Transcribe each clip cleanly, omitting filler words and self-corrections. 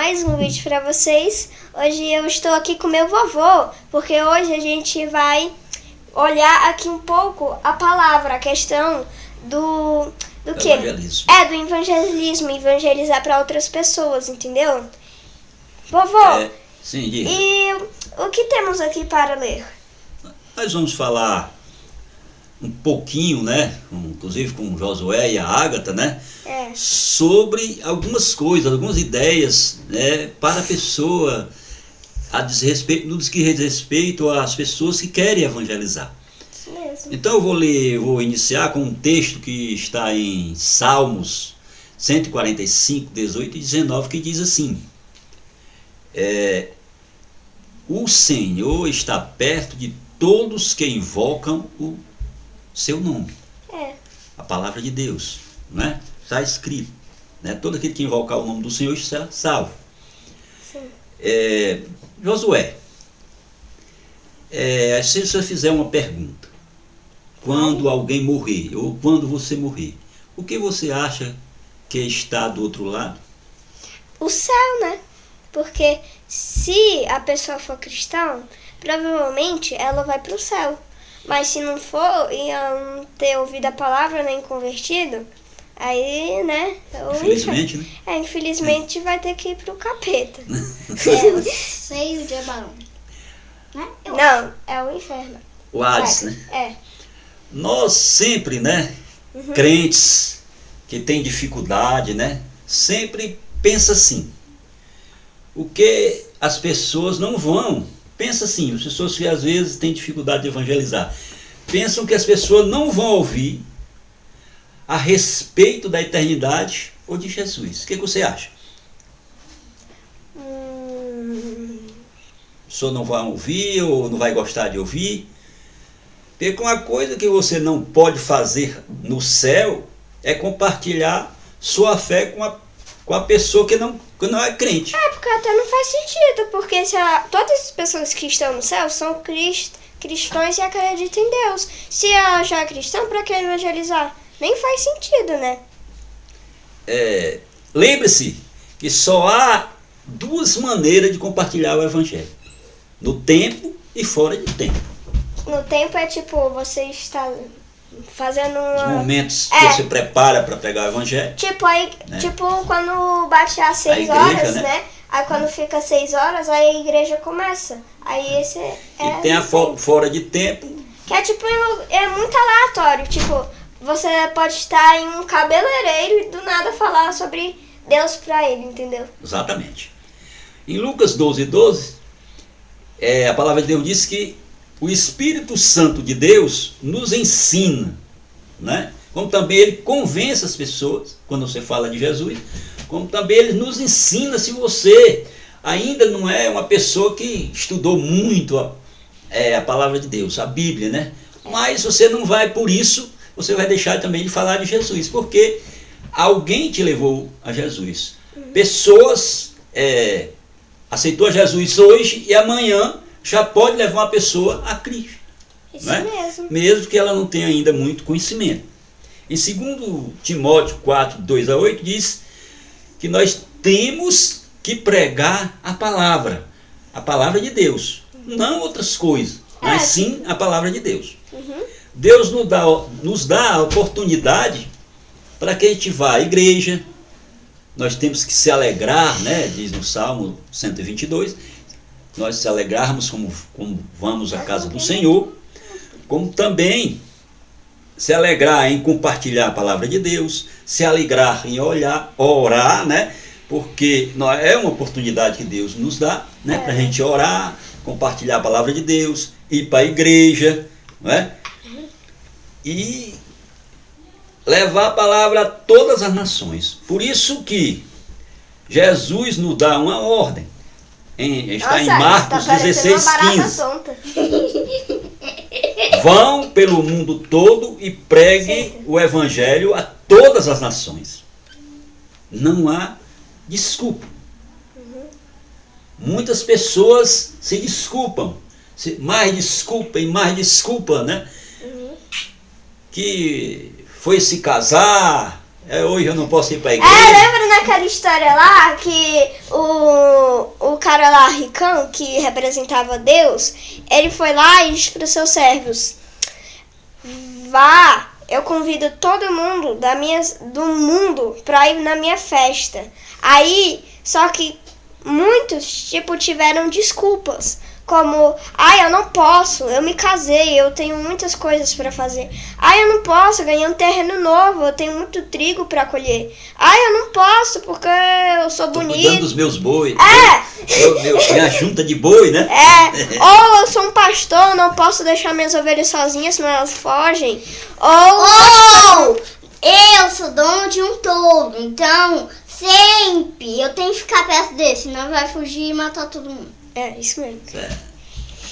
mais um vídeo para vocês. Hoje eu estou aqui com meu vovô, porque hoje a gente vai olhar aqui um pouco a palavra, a questão do quê? Evangelismo. Do evangelismo, evangelizar para outras pessoas, entendeu? Vovô, Sim, diga. e o que temos aqui para ler? Nós vamos falar um pouquinho, né, inclusive com o Josué e a Ágata, né, sobre algumas coisas, algumas ideias, né, para a pessoa, no que diz respeito às pessoas que querem evangelizar. Isso mesmo. Então eu vou iniciar com um texto que está em Salmos 145, 18 e 19, que diz assim: o Senhor está perto de todos que invocam o seu nome. A palavra de Deus, né? Está escrito, né? Todo aquele que invocar o nome do Senhor está salvo. Sim. Josué, se você fizer uma pergunta, quando alguém morrer, ou quando você morrer, o que você acha que está do outro lado? O céu, né? Porque se a pessoa for cristã, provavelmente ela vai para o céu. Mas se não for e não ter ouvido a palavra nem convertido, aí, né? Infelizmente, né? Infelizmente vai ter que ir pro capeta. Eu sei o diabo, né? Não, é o inferno. O Hades, né? Nós sempre, né, crentes que têm dificuldade, né, sempre pensa assim: o que as pessoas não vão. Pensa assim, as pessoas que às vezes têm dificuldade de evangelizar, pensam que as pessoas não vão ouvir a respeito da eternidade ou de Jesus. O que você acha? A pessoa não vai ouvir ou não vai gostar de ouvir? Porque uma coisa que você não pode fazer no céu é compartilhar sua fé com a pessoa que não é crente. Porque até não faz sentido, porque todas as pessoas que estão no céu são cristãos e acreditam em Deus. Se ela já é cristã, para que evangelizar? Nem faz sentido, né? Lembre-se que só há duas maneiras de compartilhar o evangelho: no tempo e fora de tempo. No tempo é tipo, você está fazendo Os momentos que você prepara para pregar o evangelho. Tipo, aí, né? Tipo, quando bate às 6 igreja, horas, né? Aí quando fica 6 horas, aí a igreja começa. Aí esse E tem a fora de tempo. Que é tipo, é muito aleatório. Tipo, você pode estar em um cabeleireiro e do nada falar sobre Deus pra ele, entendeu? Exatamente. Em Lucas 12:12, a palavra de Deus diz que o Espírito Santo de Deus nos ensina, né? Como também ele convence as pessoas, quando você fala de Jesus, como também ele nos ensina. Se você ainda não é uma pessoa que estudou muito a palavra de Deus, a Bíblia, né? Mas você não vai, por isso, você vai deixar também de falar de Jesus, porque alguém te levou a Jesus. Pessoas aceitou a Jesus hoje e amanhã já pode levar uma pessoa a Cristo. Isso né? mesmo. Mesmo que ela não tenha ainda muito conhecimento. Em 2 Timóteo 4, 2 a 8 diz que nós temos que pregar a palavra de Deus, não outras coisas, mas sim a palavra de Deus. Deus nos dá a oportunidade para que a gente vá à igreja. Nós temos que se alegrar, né? Diz no Salmo 122, nós se alegrarmos como vamos à casa do Senhor, como também se alegrar em compartilhar a palavra de Deus, se alegrar em orar, né? Porque é uma oportunidade que Deus nos dá, né? Para a gente orar, compartilhar a palavra de Deus, ir para a igreja, né? E levar a palavra a todas as nações. Por isso que Jesus nos dá uma ordem. Está em Marcos 16:15. Vão pelo mundo todo e preguem o evangelho a todas as nações. Não há desculpa. Muitas pessoas se desculpam. Mais desculpa, né? Que foi se casar, Hoje eu não posso ir para a igreja. Lembra naquela história lá que o cara lá, ricão, que representava Deus, ele foi lá e disse para os seus servos: vá, eu convido todo mundo do mundo para ir na minha festa. Aí, só que muitos, tiveram desculpas. Como, eu não posso, eu me casei, eu tenho muitas coisas para fazer. Eu não posso, eu ganhei um terreno novo, eu tenho muito trigo para colher. Eu não posso porque eu sou bonito. Cuidando dos meus bois. Minha junta de boi, né? Ou eu sou um pastor, não posso deixar minhas ovelhas sozinhas, senão elas fogem. Ou eu sou dono de um touro, então sempre eu tenho que ficar perto dele, senão vai fugir e matar todo mundo. Isso mesmo.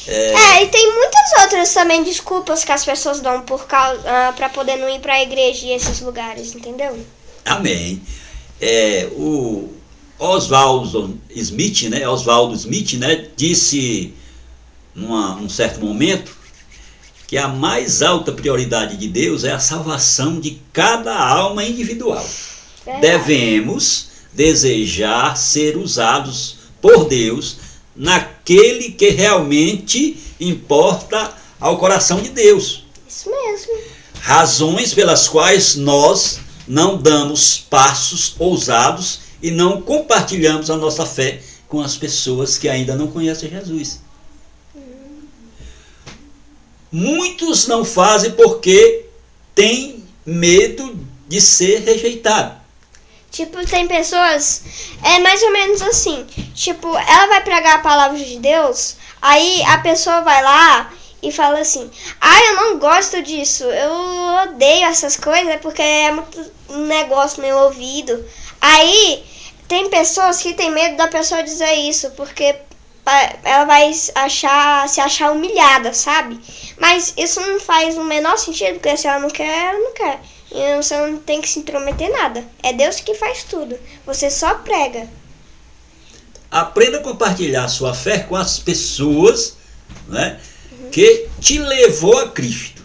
E tem muitas outras também desculpas que as pessoas dão para poder não ir para a igreja e esses lugares, entendeu? Amém. O Oswaldo Smith, né, disse num certo momento que a mais alta prioridade de Deus é a salvação de cada alma individual. Devemos desejar ser usados por Deus naquele que realmente importa ao coração de Deus. Isso mesmo. Razões pelas quais nós não damos passos ousados e não compartilhamos a nossa fé com as pessoas que ainda não conhecem Jesus. Muitos não fazem porque têm medo de ser rejeitado. Tem pessoas, mais ou menos assim, ela vai pregar a palavra de Deus, aí a pessoa vai lá e fala assim: eu não gosto disso, eu odeio essas coisas porque é muito um negócio no meu ouvido. Aí tem pessoas que tem medo da pessoa dizer isso, porque ela vai se achar humilhada, sabe? Mas isso não faz o menor sentido, porque se ela não quer, ela não quer. E você não tem que se intrometer nada. É Deus que faz tudo. Você só prega. Aprenda a compartilhar sua fé com as pessoas, né, que te levou a Cristo.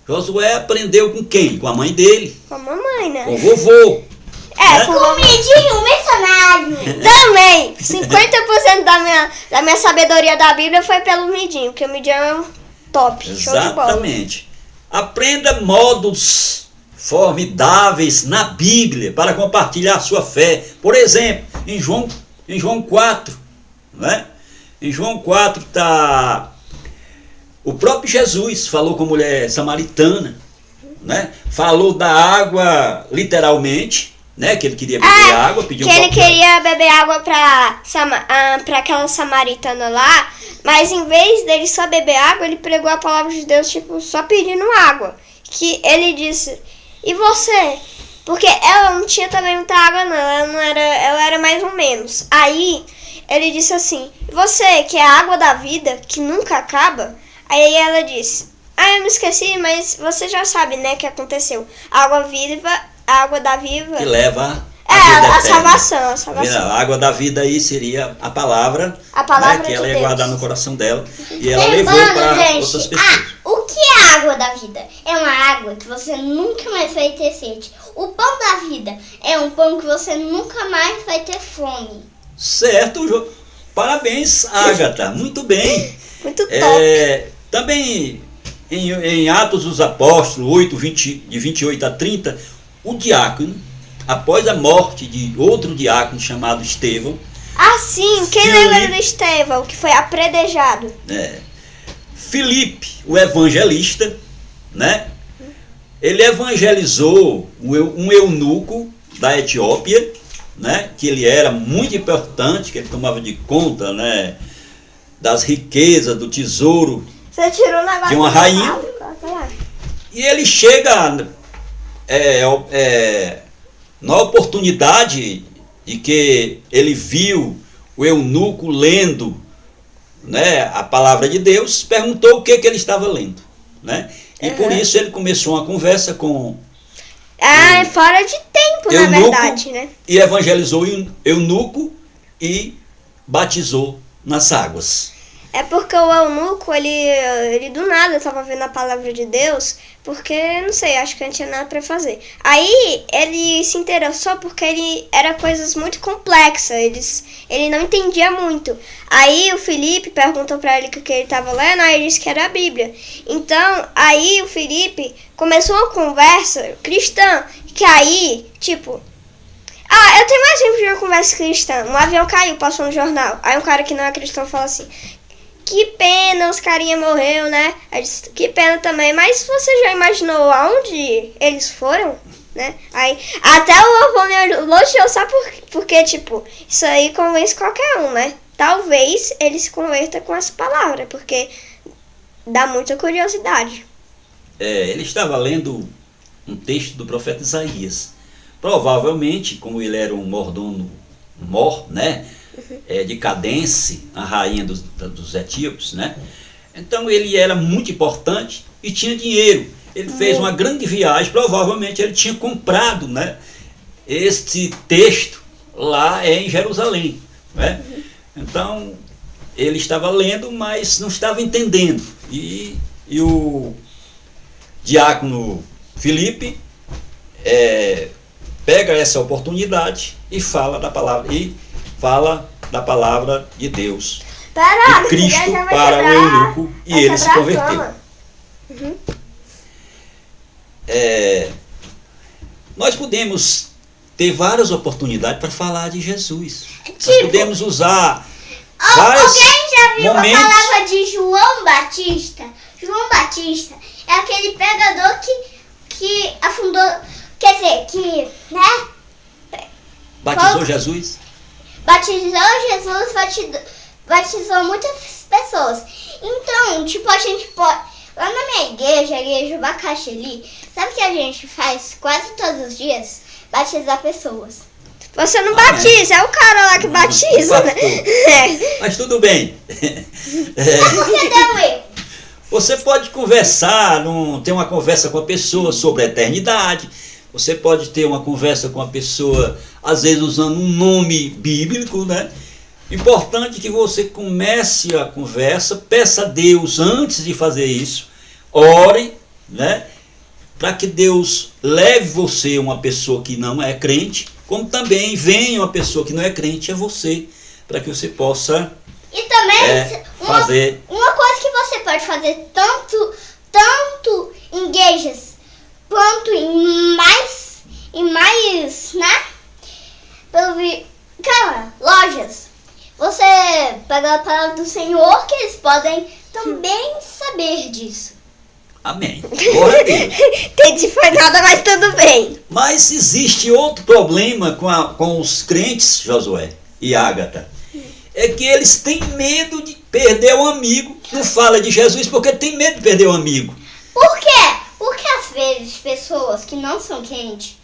Josué aprendeu com quem? Com a mãe dele. Com a mamãe, né? Com o vovô. Com o Midinho, missionário. Também. 50% da minha sabedoria da Bíblia foi pelo Midinho, porque o Midinho é um top. Exatamente. Aprenda modos formidáveis na Bíblia para compartilhar sua fé. Por exemplo, em João 4, né? Em João 4 está o próprio Jesus falou com a mulher samaritana, né? Falou da água literalmente, né? Que ele queria beber água, pediu ele queria beber água para aquela samaritana lá, mas em vez dele só beber água, ele pregou a palavra de Deus só pedindo água. Que ele disse: e você? Porque ela não tinha também muita água não, ela era mais ou menos. Aí ele disse assim: você que é a água da vida, que nunca acaba? Aí ela disse: eu me esqueci, mas você já sabe, né, o que aconteceu. A água da vida que leva a salvação. A água da vida aí seria a palavra né, que ela ia guardar no coração dela. E ela levou para outras pessoas. O que é a água da vida? É uma água que você nunca mais vai ter sede. O pão da vida é um pão que você nunca mais vai ter fome. Certo, parabéns, Ágata. Muito bem. Muito top. Também em Atos dos Apóstolos 8, de 28 a 30, o diácono, após a morte de outro diácono chamado Estevão. Sim, quem lembra do Estevão, que foi apredejado? Filipe, o evangelista, né? Ele evangelizou um eunuco da Etiópia, né? Que ele era muito importante, que ele tomava de conta, né? Das riquezas, do tesouro. Você tirou o negócio de uma rainha. E ele chega na oportunidade de que ele viu o eunuco lendo, né, a palavra de Deus, perguntou o que ele estava lendo, né? E por isso ele começou uma conversa com fora de tempo, eunuco, na verdade, né? E evangelizou o eunuco e batizou nas águas. É porque o eunuco, ele do nada tava vendo a palavra de Deus, porque, não sei, acho que não tinha nada pra fazer. Aí, ele se interessou porque ele era coisas muito complexas, ele não entendia muito. Aí, o Felipe perguntou pra ele o que ele tava lendo, aí ele disse que era a Bíblia. Então, aí o Felipe começou uma conversa cristã, que aí, tipo... Ah, eu tenho mais exemplo de uma conversa cristã. Um avião caiu, passou no jornal. Aí um cara que não é cristão fala assim: que pena, os carinha morreu, né? Aí disse, que pena também, mas você já imaginou aonde eles foram, né? Aí, até o avô me elogiou, sabe porque, tipo, isso aí convence qualquer um, né? Talvez ele se converta com essa palavra, porque dá muita curiosidade. Ele estava lendo um texto do profeta Isaías. Provavelmente, como ele era um mordomo né? De Cadence, a rainha dos etíopes, né? Então ele era muito importante e tinha dinheiro. Ele fez uma grande viagem, provavelmente ele tinha comprado, né, este texto lá em Jerusalém, né? Então ele estava lendo, mas não estava entendendo. E o diácono Felipe pega essa oportunidade e fala da palavra de Deus, de Cristo para o eunuco, e ele se converteu. Nós podemos ter várias oportunidades para falar de Jesus. Nós podemos usar vários Alguém já viu momentos. a palavra de João Batista? João Batista é aquele pregador que afundou, quer dizer, que, né? Batizou Jesus. Batizou Jesus, batizou muitas pessoas. Então, tipo, a gente pode... Lá na minha igreja, a igreja Abacaxi ali, sabe o que a gente faz quase todos os dias? Batizar pessoas. Você não batiza, é o cara lá que batiza, né? Mas tudo bem. Porque deu erro. Você pode conversar, ter uma conversa com a pessoa sobre a eternidade. Você pode ter uma conversa com a pessoa, às vezes usando um nome bíblico, né? Importante que você comece a conversa, peça a Deus antes de fazer isso, ore, né? Para que Deus leve você, uma pessoa que não é crente, como também venha uma pessoa que não é crente a você, para que você possa E também fazer. Uma coisa que você pode fazer tanto em igrejas quanto em mais, né? Lojas. Você pega a palavra do Senhor, que eles podem também saber disso. Amém. Glória a Deus. Entendi, foi nada, mas tudo bem. Mas existe outro problema com os crentes, Josué e Ágata. É que eles têm medo de perder o amigo. Não fala de Jesus porque tem medo de perder o amigo. Por quê? Porque às vezes pessoas que não são crentes,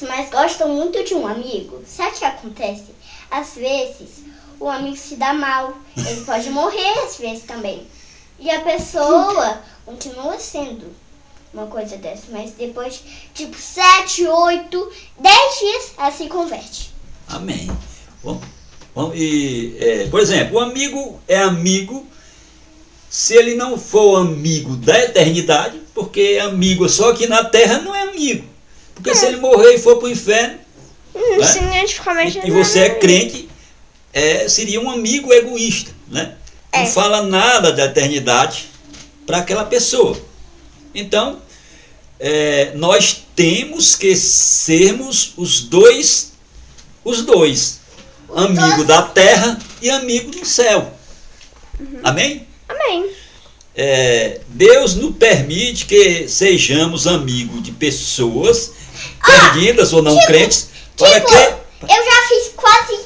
mas gostam muito de um amigo, sabe o que acontece? Às vezes o amigo se dá mal, ele pode morrer às vezes também. E a pessoa continua sendo uma coisa dessa, mas depois, tipo, 7, 8, 10 dias, ela se converte. Amém. Por exemplo, o amigo é amigo se ele não for amigo da eternidade, porque amigo só aqui na terra não é amigo. Porque se ele morrer e for para o inferno, né? E você é crente, seria um amigo egoísta, né? Não fala nada da eternidade para aquela pessoa. Então, nós temos que sermos os dois, amigo da terra e amigo do céu. Amém? Amém. Deus nos permite que sejamos amigos de pessoas perdidas ou não crentes. Para que... Eu já fiz quase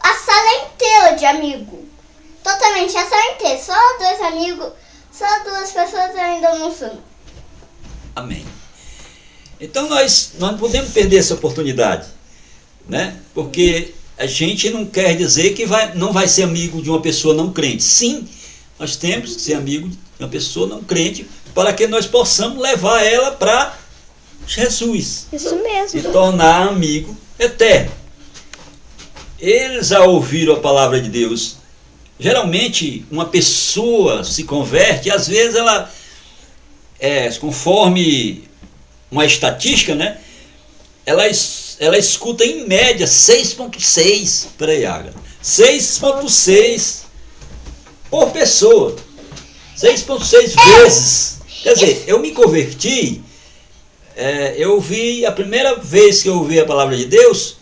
a sala inteira de amigo. Totalmente, a sala inteira. Só 2 amigos, só 2 pessoas eu ainda não sou. Amém. Então nós não podemos perder essa oportunidade, né? Porque a gente não quer dizer que não vai ser amigo de uma pessoa não crente. Sim, nós temos que ser amigo de uma pessoa não crente para que nós possamos levar ela para Jesus. Isso mesmo. E tornar amigo eterno. Eles, ao ouvir a palavra de Deus, geralmente uma pessoa se converte, e às vezes ela, conforme uma estatística, né, ela escuta em média 6,6, peraí, Agatha, 6,6 por pessoa, 6,6 vezes. Quer dizer, eu me converti, eu vi, a primeira vez que eu ouvi a palavra de Deus,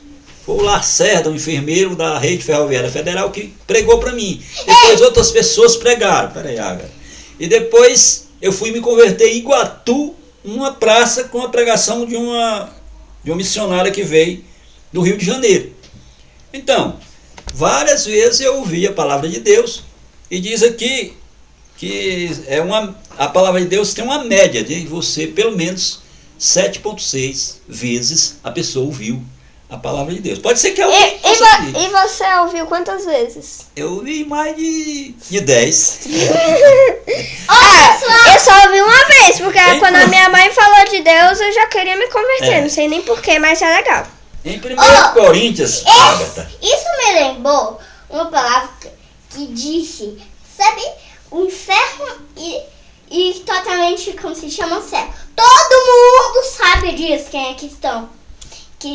foi o Lacerda, um enfermeiro da Rede Ferroviária Federal, que pregou para mim. Depois outras pessoas pregaram, peraí, Agatha. E depois eu fui me converter em Iguatu, numa praça, com a pregação de uma missionária que veio do Rio de Janeiro. Então, várias vezes eu ouvi a palavra de Deus, e diz aqui que a palavra de Deus tem uma média de você, pelo menos 7,6 vezes a pessoa ouviu a palavra de Deus. Pode ser que alguém E você ouviu quantas vezes? Eu ouvi mais de 10. Eu só ouvi uma vez, porque quando a minha mãe falou de Deus, eu já queria me converter. Não sei nem porquê, mas é legal. Em 1 Coríntios, Agatha. Isso me lembrou uma palavra que disse, sabe, o inferno e totalmente como se chama o céu. Todo mundo sabe disso, quem é que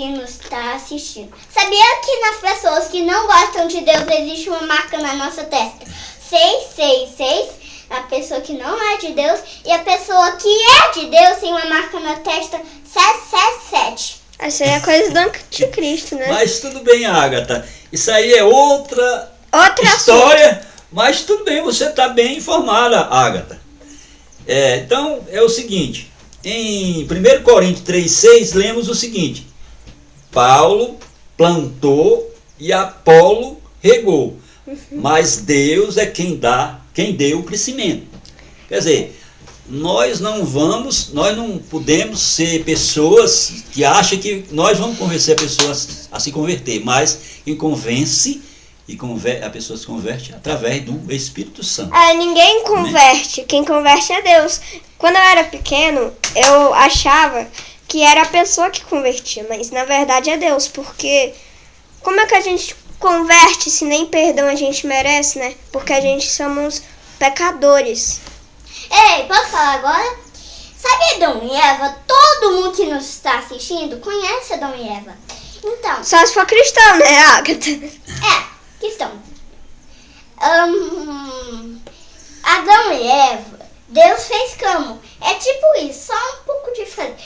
nos está assistindo. Sabia que nas pessoas que não gostam de Deus existe uma marca na nossa testa? 666, a pessoa que não é de Deus, e a pessoa que é de Deus tem uma marca na testa 777. Essa aí é coisa do anticristo, né? Mas tudo bem, Agatha. Isso aí é outra história, assunto. Mas tudo bem, você está bem informada, Agatha. Então, é o seguinte, em 1 Coríntios 3,6, lemos o seguinte: Paulo plantou e Apolo regou, mas Deus é quem deu o crescimento. Quer dizer, nós não podemos ser pessoas que acham que nós vamos convencer a pessoa a se converter, mas quem convence a pessoa se converte através do Espírito Santo. Ninguém converte, quem converte é Deus. Quando eu era pequeno, eu achava que era a pessoa que convertia, mas na verdade é Deus, porque como é que a gente converte se nem perdão a gente merece, né? Porque a gente somos pecadores. Ei, posso falar agora? Sabe Adão e Eva? Todo mundo que nos está assistindo conhece Adão e Eva. Então, só se for cristão, né, Agatha? Cristão. Adão e Eva, Deus fez como? É tipo isso, só um pouco diferente.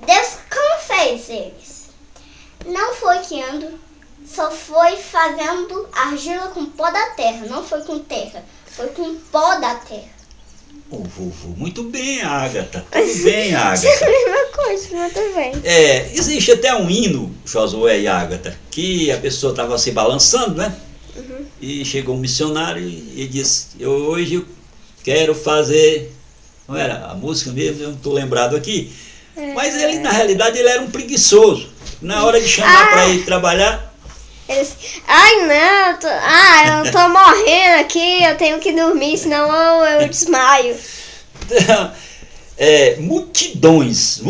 Deus como fez eles? Não foi criando, só foi fazendo argila com pó da terra. Não foi com terra, foi com pó da terra. Muito bem, Agatha. Tudo bem, Agatha. É a mesma coisa, mas tudo bem. Existe até um hino, Josué e Agatha, que a pessoa estava se balançando, né? Uhum. E chegou um missionário e disse: hoje eu quero fazer. Não era a música mesmo, eu não estou lembrado aqui. Mas ele, na realidade, ele era um preguiçoso. Na hora de chamar para ir trabalhar. Eu tô morrendo aqui, eu tenho que dormir, senão eu desmaio. Multidões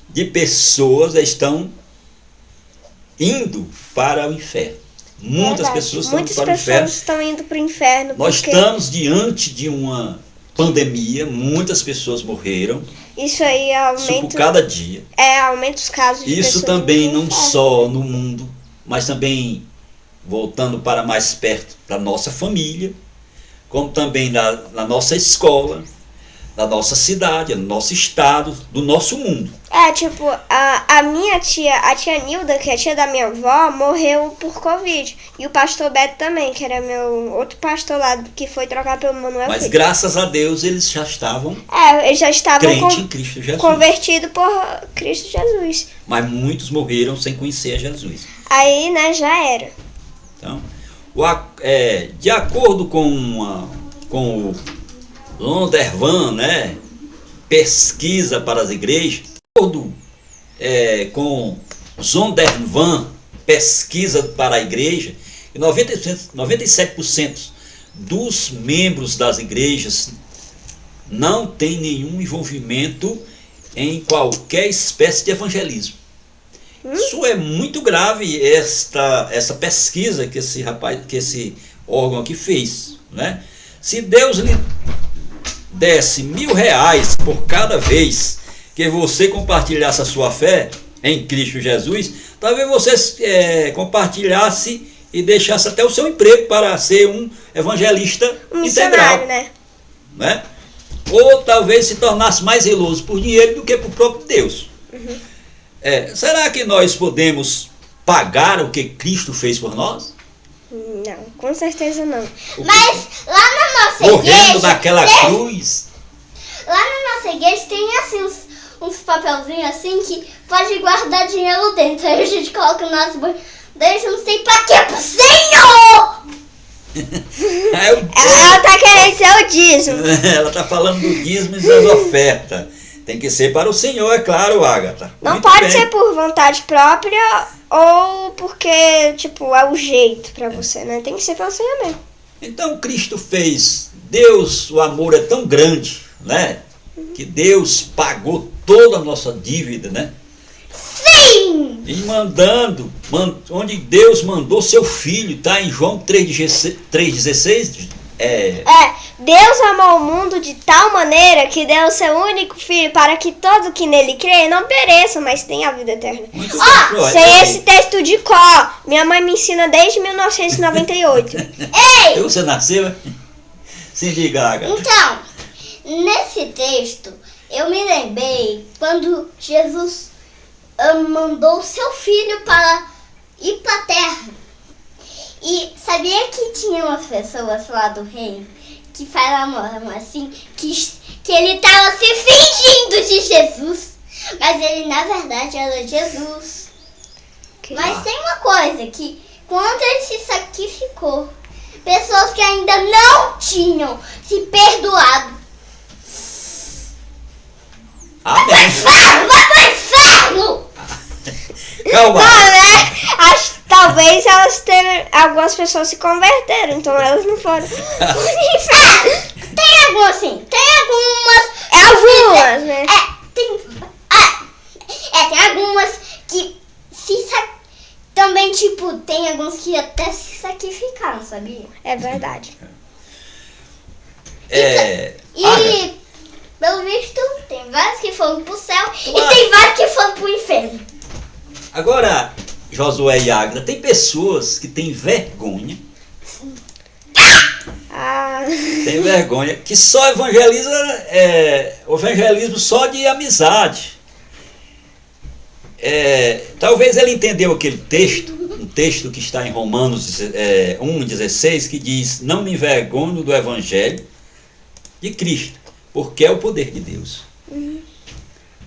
de pessoas estão indo para o inferno. Muitas pessoas estão indo para o inferno. Muitas pessoas estão indo para o inferno. Nós estamos diante de uma pandemia, muitas pessoas morreram. Isso aí aumenta. Isso por cada dia. Aumenta os casos de isso também não só no mundo, mas também voltando para mais perto da nossa família, como também na nossa escola, da nossa cidade, do nosso estado, do nosso mundo. A minha tia, a tia Nilda, que é a tia da minha avó, morreu por Covid. E o pastor Beto também, que era meu outro pastor lá, que foi trocado pelo Manuel. Mas graças a Deus eles já estavam eles já estavam em Cristo Jesus. Convertidos por Cristo Jesus. Mas muitos morreram sem conhecer Jesus. Aí, né, já era. Então, de acordo com o Londervan, né, pesquisa para as igrejas, de acordo com Zondervan, pesquisa para a igreja, 97% dos membros das igrejas não tem nenhum envolvimento em qualquer espécie de evangelismo. Isso é muito grave, essa pesquisa que esse órgão aqui fez, né? Se Deus lhe desse R$1.000 por cada vez que você compartilhasse a sua fé em Cristo Jesus, talvez você compartilhasse e deixasse até o seu emprego para ser um evangelista integral, né? Ou talvez se tornasse mais zeloso por dinheiro do que por próprio Deus. Será que nós podemos pagar o que Cristo fez por nós? Não, com certeza não. Mas lá na nossa Morrendo igreja, naquela cruz. lá na nossa igreja tem assim uns papelzinhos assim que pode guardar dinheiro dentro. Aí a gente coloca nas bandejas, não sei pra quê, pro Senhor! Ela tá querendo ser o dízimo. Ela está falando do dízimo e das ofertas. Tem que ser para o Senhor, é claro, Ágata. Não Muito pode bem. ser por vontade própria ou porque, tipo, é o jeito pra você, né? Tem que ser pelo Senhor mesmo. Então Cristo fez. Deus, o amor é tão grande, né? Que Deus pagou toda a nossa dívida, né? Sim! E onde Deus mandou seu filho, tá em João 3,16. Deus amou o mundo de tal maneira que deu o seu único filho para que todo que nele crê não pereça, mas tenha a vida eterna. Sei esse texto de cor. Minha mãe me ensina desde 1998. Ei! Você nasceu? Se diga, Ágata. Então, nesse texto, eu me lembrei quando Jesus mandou o seu filho para ir para a terra. E sabia que tinha umas pessoas lá do reino que falavam assim, que ele estava se fingindo de Jesus, mas ele na verdade era Jesus. Mas tem uma coisa, que quando ele se sacrificou, pessoas que ainda não tinham se perdoado, Amém. vai pro inferno! Calma. Não, né? Talvez algumas pessoas se converteram, então elas não foram. Tem algumas sim, tem algumas. Algumas, né? Tem algumas que também, tipo, tem alguns que até se sacrificaram, sabia? É verdade. E pelo visto, tem vários que foram pro céu e tem vários que foram pro inferno. Agora, Josué e Ágata, tem pessoas que têm vergonha. Tem vergonha, que só evangeliza, o evangelismo só de amizade. Talvez ele entendeu aquele texto, um texto que está em Romanos 1,16, que diz: não me envergonho do evangelho de Cristo, porque é o poder de Deus.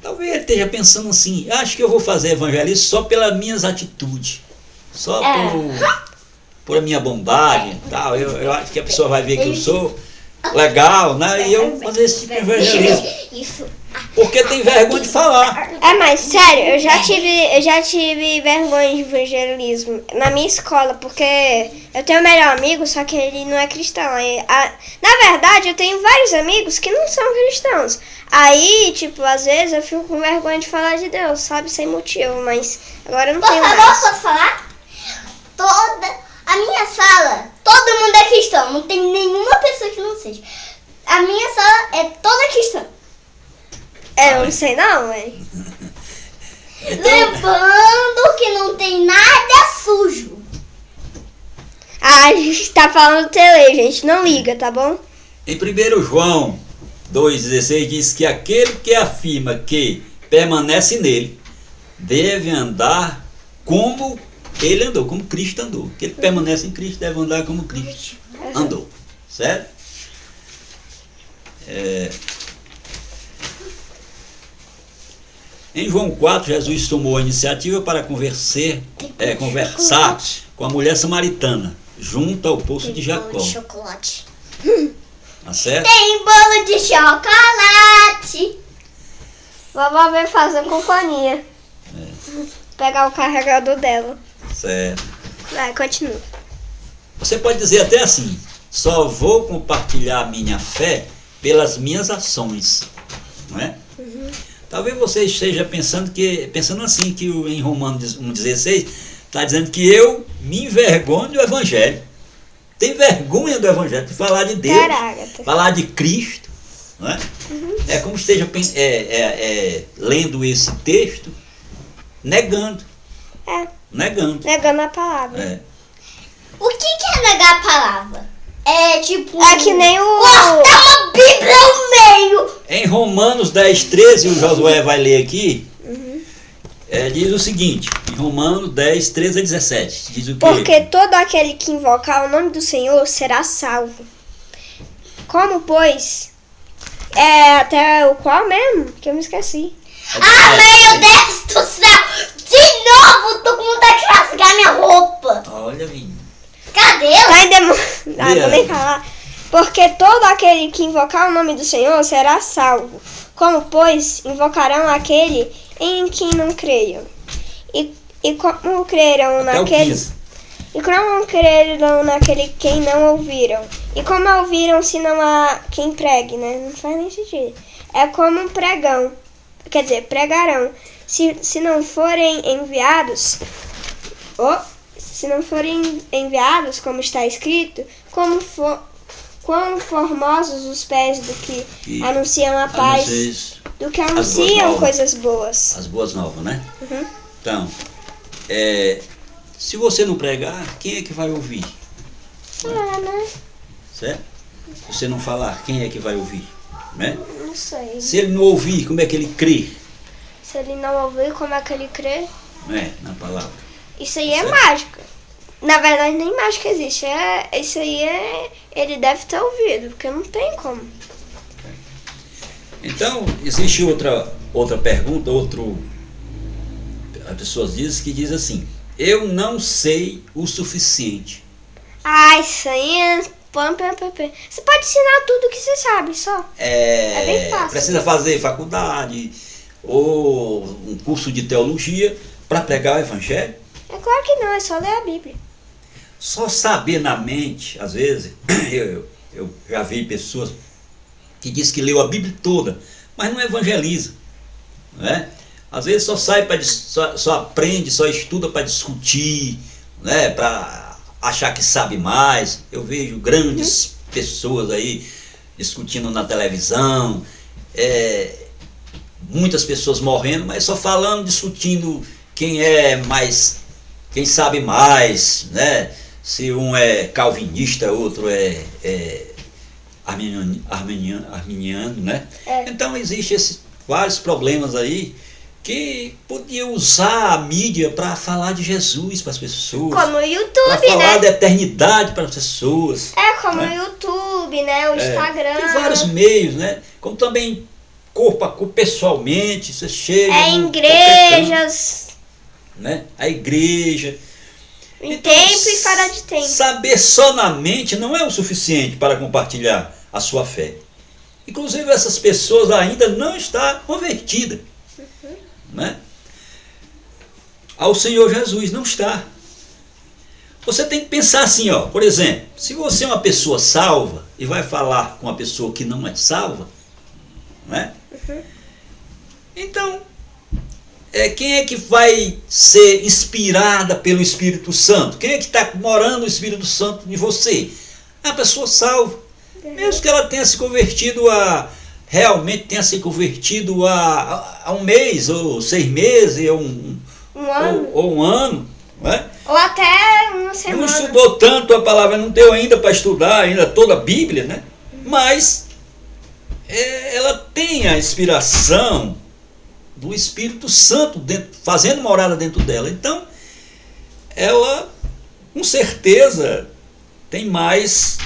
Talvez ele esteja pensando assim: acho que eu vou fazer evangelismo só pelas minhas atitudes, só por a minha bondade e tal. Eu acho que a pessoa vai ver que eu sou legal, né? E eu vou fazer esse tipo de evangelismo. Porque tem vergonha de falar. Mas sério, eu já tive vergonha de evangelismo na minha escola, porque eu tenho um melhor amigo, só que ele não é cristão. Na verdade, eu tenho vários amigos que não são cristãos. Aí, tipo, às vezes eu fico com vergonha de falar de Deus, sabe? Sem motivo, mas agora eu não tenho mais. Posso falar? A minha sala, todo mundo é cristão, não tem nenhuma pessoa que não seja. A minha sala é toda cristã. Eu não sei não, velho. Lembrando que não tem nada sujo. A gente tá falando tele, gente, não liga, tá bom? Em 1 João 2,16 diz que aquele que afirma que permanece nele deve andar como ele andou, como Cristo andou. Aquele que permanece em Cristo deve andar como Cristo andou, certo? Em João 4, Jesus tomou a iniciativa para conversar com a mulher samaritana, junto ao poço de Jacó. Bolo de chocolate. Tá certo? Tem bolo de chocolate. Vovó veio fazer companhia. Pegar o carregador dela. Certo. Vai, continua. Você pode dizer até assim: só vou compartilhar minha fé pelas minhas ações, não é? Talvez você esteja pensando assim, que em Romanos 1,16 está dizendo que eu me envergonho do Evangelho. Tem vergonha do Evangelho, de falar de Deus, Caraca. falar de Cristo. Não é? É como esteja lendo esse texto, negando. Negando a palavra. É. O que é negar a palavra? É tipo... É que nem o... cortar uma Bíblia ao meio. Em Romanos 10,13, o Josué vai ler aqui, diz o seguinte, em Romanos 10,13 a 17, diz o quê? Porque todo aquele que invocar o nome do Senhor será salvo. Como, pois... até o qual mesmo? Que eu me esqueci. Meu Deus do céu! De novo, tô com vontade de rasgar minha roupa. Olha, menino. Cadê ela? Vai demorar, vou nem falar. Porque todo aquele que invocar o nome do Senhor será salvo. Como, pois, invocarão aquele em quem não creiam? E como crerão Até naqueles... E como creram naquele quem não ouviram? E como ouviram se não há quem pregue, né? Não faz nem sentido. É como um pregão. Quer dizer, pregarão. Se não forem enviados... se não forem enviados, como está escrito, quão formosos os pés do que anunciam a paz, do que anunciam coisas boas. As boas novas, né? Então, se você não pregar, quem é que vai ouvir? Né? Certo? Se você não falar, quem é que vai ouvir? Né? Não sei. Se ele não ouvir, como é que ele crê? Se ele não ouvir, como é que ele crê? Na palavra. Isso aí é mágica. Na verdade, nem mágica existe. Isso aí ele deve ter ouvido, porque não tem como. Então, existe outra pergunta, as pessoas diz assim, eu não sei o suficiente. Isso aí é... Você pode ensinar tudo que você sabe, só. É bem fácil. Precisa fazer faculdade ou um curso de teologia para pregar o Evangelho? É claro que não, é só ler a Bíblia. Só saber na mente, às vezes, eu já vi pessoas que dizem que leu a Bíblia toda, mas não evangeliza. Né? Às vezes só aprende, só estuda para discutir, né? Para achar que sabe mais. Eu vejo grandes pessoas aí discutindo na televisão, muitas pessoas morrendo, mas só falando, discutindo quem sabe mais, né? Se um é calvinista, outro é arminiano, né? Então existem vários problemas aí que podia usar a mídia para falar de Jesus para as pessoas. Como o YouTube, para falar da eternidade para as pessoas. Como o YouTube, né? O Instagram. Tem vários meios, né? Como também corpo a corpo, pessoalmente, você chega... em igrejas. Né? A igreja... Em tempo e fora de tempo. Saber só na mente não é o suficiente para compartilhar a sua fé. Inclusive essas pessoas ainda não estão convertidas. Né? Ao Senhor Jesus não está. Você tem que pensar assim, por exemplo, se você é uma pessoa salva e vai falar com uma pessoa que não é salva, né? Então, quem é que vai ser inspirada pelo Espírito Santo? Quem é que está morando o Espírito Santo em você? É a pessoa salva. Mesmo que ela tenha se convertido realmente tenha se convertido há um mês, ou 6 meses, ou um ano. Né? Ou até uma semana. Não estudou tanto a palavra, não deu ainda para estudar ainda toda a Bíblia, né? Mas ela tem a inspiração do Espírito Santo fazendo morada dentro dela. Então, ela, com certeza, tem mais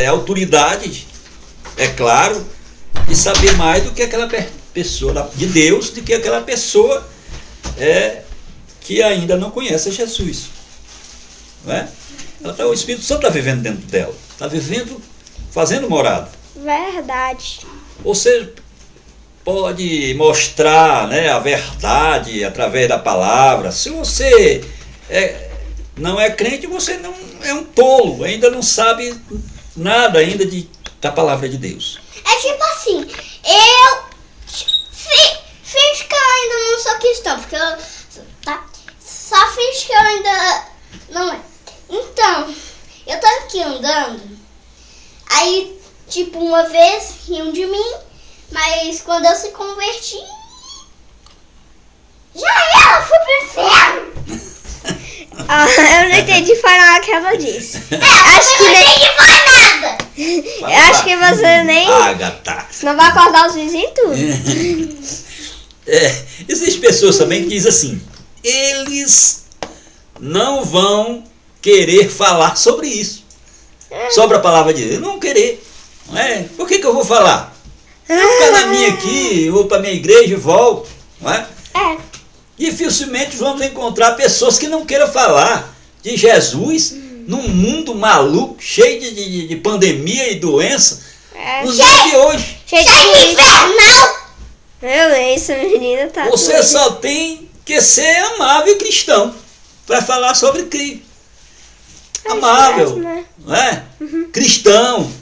autoridade, é claro, de saber mais do que aquela pessoa de Deus, do que aquela pessoa que ainda não conhece Jesus. Não é? O Espírito Santo está vivendo dentro dela, está vivendo, fazendo morada. Verdade. Você pode mostrar, né, a verdade através da palavra. Se você não é crente, você não é um tolo, ainda não sabe nada ainda da palavra de Deus. É tipo assim, finge que eu ainda não sou cristão, porque eu... Tá? Só finge que eu ainda não é. Então, eu tô aqui andando, aí, tipo, uma vez riam de mim, mas quando eu se converti, já era, fui pro inferno. Eu não entendi falar o que ela disse. Acho que não entendi mais nada. Eu acho que você nem... Agatha. Senão vai acordar os vizinhos e tudo. Existem pessoas também que dizem assim, eles não vão querer falar sobre isso. Sobre a palavra de Deus. Eles não vão querer. Não é? Por que eu vou falar? Eu vou ficar na minha aqui, vou para minha igreja e volto. Não é? Dificilmente vamos encontrar pessoas que não queiram falar de Jesus num mundo maluco, cheio de pandemia e doença, nos dias de hoje. Cheio de Infernal! Essa menina tá... Você só tem que ser amável e cristão para falar sobre Cristo. Amável, não é? Cristão.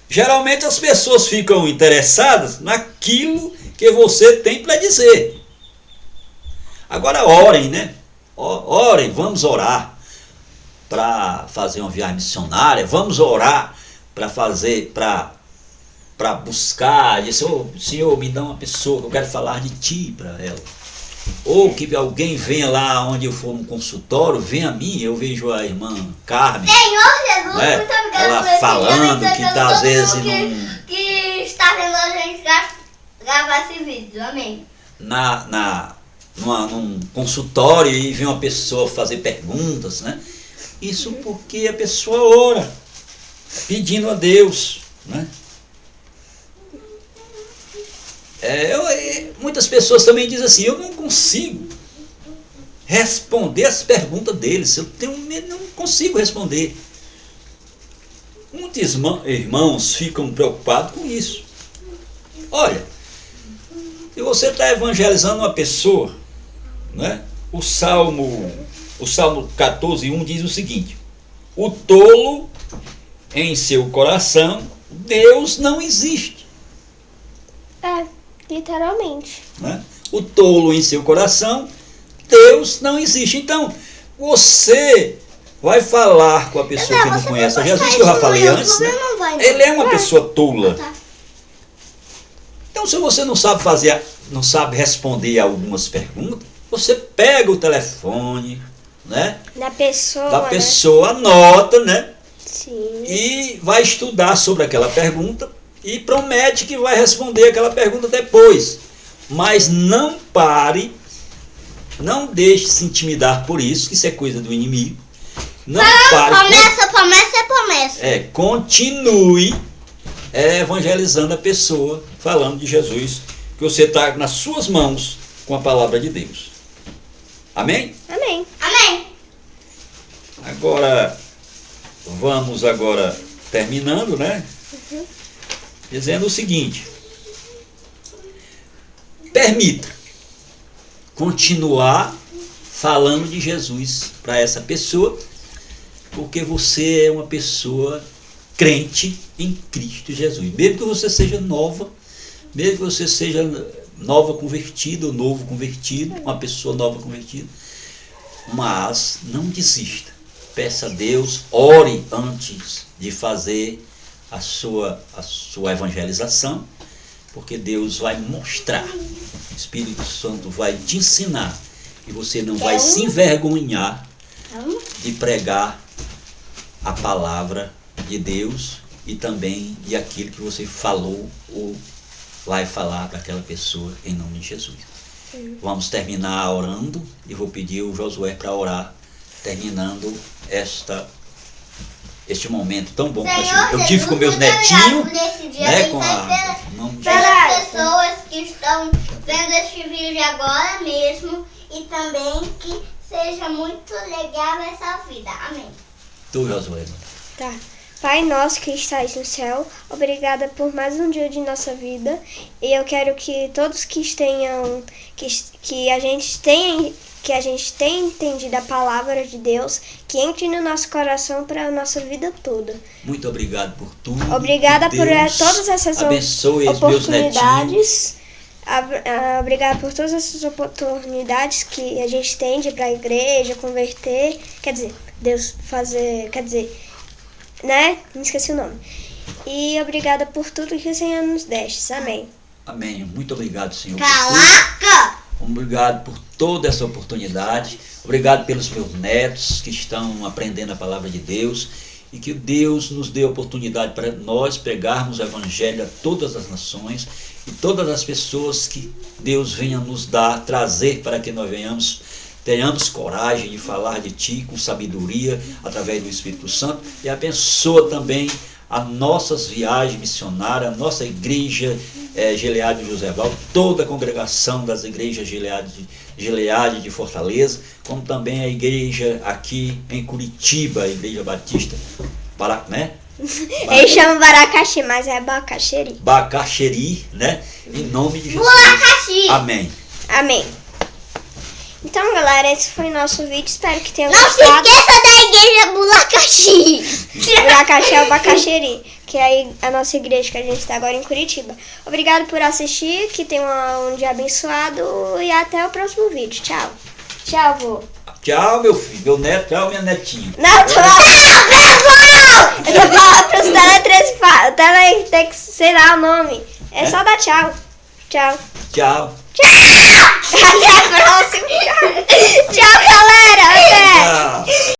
Geralmente as pessoas ficam interessadas naquilo que você tem para dizer. Agora orem, né? Orem, vamos orar para fazer uma viagem missionária, vamos orar para fazer, para buscar, dizer, Senhor, me dá uma pessoa que eu quero falar de ti para ela. Ou que alguém venha lá onde eu for no consultório, venha a mim, eu vejo a irmã Carmen. Senhor Jesus, né? muito obrigada Ela por esse falando dia, que tá, às vezes que está vendo a gente gravar esse vídeo, amém. num consultório e vem uma pessoa fazer perguntas, né? Isso porque a pessoa ora, pedindo a Deus, né? Muitas pessoas também dizem assim, eu não consigo responder as perguntas deles, eu tenho medo, não consigo responder. Muitos irmãos ficam preocupados com isso. Olha, se você está evangelizando uma pessoa, né? O Salmo 14:1 diz o seguinte: o tolo em seu coração, Deus não existe. Literalmente. Né? O tolo em seu coração, Deus não existe. Então, você vai falar com a pessoa que não conhece a Jesus, que eu já falei antes, né? Ele é uma pessoa tola. Então, se você não sabe responder a algumas perguntas, você pega o telefone, né? Da pessoa, anota, né? Sim. E vai estudar sobre aquela pergunta e promete que vai responder aquela pergunta depois. Mas não pare, não deixe se intimidar por isso, que isso é coisa do inimigo. Não pare. Promessa é promessa. Continue evangelizando a pessoa, falando de Jesus, que você está nas suas mãos com a palavra de Deus. Amém? Amém. Amém. Agora, vamos terminando, né? Dizendo o seguinte: permita continuar falando de Jesus para essa pessoa, porque você é uma pessoa crente em Cristo Jesus. Mesmo que você seja nova, mesmo que você seja nova convertida ou novo convertido, uma pessoa nova convertida, mas não desista. Peça a Deus, ore antes de fazer a sua evangelização, porque Deus vai mostrar, o Espírito Santo vai te ensinar, e você não vai se envergonhar de pregar a palavra de Deus e também de aquilo que você falou ou vai falar para aquela pessoa em nome de Jesus. Vamos terminar orando e vou pedir o Josué para orar, terminando este momento tão bom que eu tive com meus netinhos, né, com pelas pessoas que estão vendo este vídeo agora mesmo, e também que seja muito legal essa vida. Amém. Tu, Josué. Tá. Pai nosso que estais no céu, obrigada por mais um dia de nossa vida, e eu quero que todos que a gente tenha, que a gente tenha entendido a palavra de Deus, que entre no nosso coração para a nossa vida toda. Muito obrigado por tudo. Obrigada Que por Deus todas essas abençoe os meus netinhos. oportunidades. Obrigada por todas essas oportunidades que a gente tem de ir para a igreja, converter. Quer dizer, Deus fazer. Quer dizer, né? Me esqueci o nome. E obrigada por tudo que o Senhor nos deste. Amém. Amém. Muito obrigado, Senhor. Caraca! Obrigado por toda essa oportunidade. Obrigado pelos meus netos que estão aprendendo a palavra de Deus. E que Deus nos dê a oportunidade para nós pregarmos o Evangelho a todas as nações e todas as pessoas que Deus venha nos dar, trazer para que nós tenhamos coragem de falar de Ti com sabedoria através do Espírito Santo. E abençoa também as nossas viagens missionárias, a nossa igreja Gileade de Joséval, toda a congregação das igrejas Gileade de Fortaleza, como também a igreja aqui em Curitiba, a Igreja Batista, né? Eles chamam Baracaxi, mas é Bacaxeri. Bacaxeri, né? Em nome de Jesus. Bulacaxi. Amém. Amém. Então, galera, esse foi o nosso vídeo. Espero que tenham Não se gostado. esqueça da igreja Bulacaxi. Baracaxi é o Bacaxeri, que é a nossa igreja que a gente está agora em Curitiba. Obrigado por assistir, que tenham um dia abençoado e até o próximo vídeo. Tchau. Tchau, vô. Tchau, meu filho, meu neto, tchau, minha netinha. Não, eu tô falando pros teletransportes. Tem que sei lá o nome. É só dar tchau. Tchau. Tchau. Tchau.